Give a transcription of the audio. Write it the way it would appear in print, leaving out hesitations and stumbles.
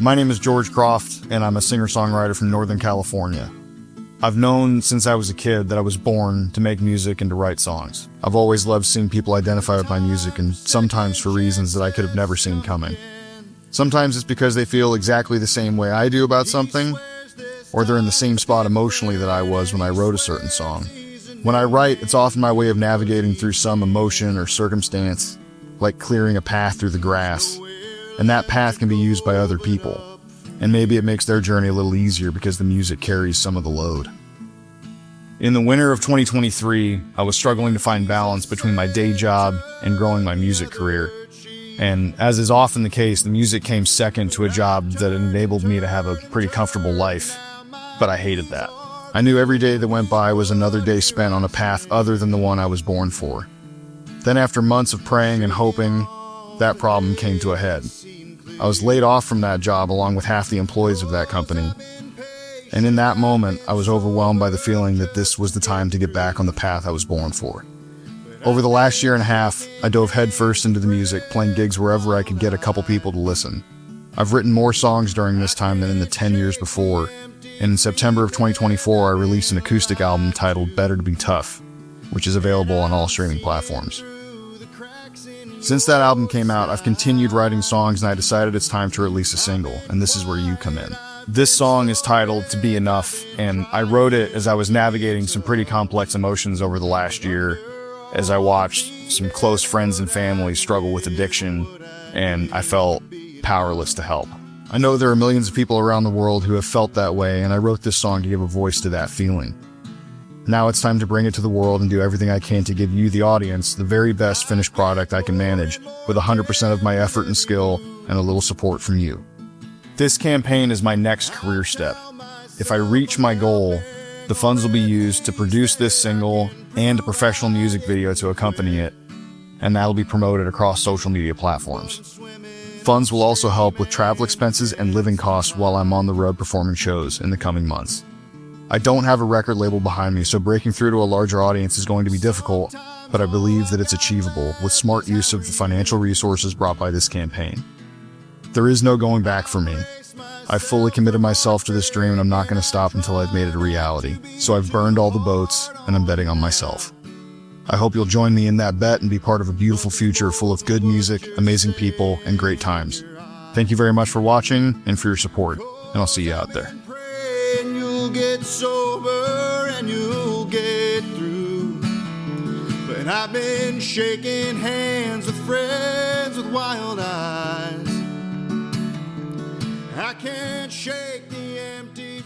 My name is George Croft, and I'm a singer-songwriter from Northern California. I've known since I was a kid that I was born to make music and to write songs. I've always loved seeing people identify with my music, and sometimes for reasons that I could have never seen coming. Sometimes it's because they feel exactly the same way I do about something, or they're in the same spot emotionally that I was when I wrote a certain song. When I write, it's often my way of navigating through some emotion or circumstance, like clearing a path through the grass. And that path can be used by other people. And maybe it makes their journey a little easier because the music carries some of the load. In the winter of 2023, I was struggling to find balance between my day job and growing my music career. And as is often the case, the music came second to a job that enabled me to have a pretty comfortable life. But I hated that. I knew every day that went by was another day spent on a path other than the one I was born for. Then after months of praying and hoping, that problem came to a head. I was laid off from that job along with half the employees of that company. And in that moment, I was overwhelmed by the feeling that this was the time to get back on the path I was born for. Over the last year and a half, I dove headfirst into the music, playing gigs wherever I could get a couple people to listen. I've written more songs during this time than in the 10 years before, and in September of 2024, I released an acoustic album titled Better to Be Tough, which is available on all streaming platforms. Since that album came out, I've continued writing songs, and I decided it's time to release a single, and this is where you come in. This song is titled To Be Enough, and I wrote it as I was navigating some pretty complex emotions over the last year, as I watched some close friends and family struggle with addiction, and I felt powerless to help. I know there are millions of people around the world who have felt that way, and I wrote this song to give a voice to that feeling. Now it's time to bring it to the world and do everything I can to give you, the audience, the very best finished product I can manage, with 100% of my effort and skill and a little support from you. This campaign is my next career step. If I reach my goal, the funds will be used to produce this single and a professional music video to accompany it, and that'll be promoted across social media platforms. Funds will also help with travel expenses and living costs while I'm on the road performing shows in the coming months. I don't have a record label behind me, so breaking through to a larger audience is going to be difficult, but I believe that it's achievable with smart use of the financial resources brought by this campaign. There is no going back for me. I've fully committed myself to this dream, and I'm not going to stop until I've made it a reality. So I've burned all the boats, and I'm betting on myself. I hope you'll join me in that bet and be part of a beautiful future full of good music, amazing people, and great times. Thank you very much for watching and for your support, and I'll see you out there. You'll get sober and you'll get through. But I've been shaking hands with friends with wild eyes. I can't shake the empty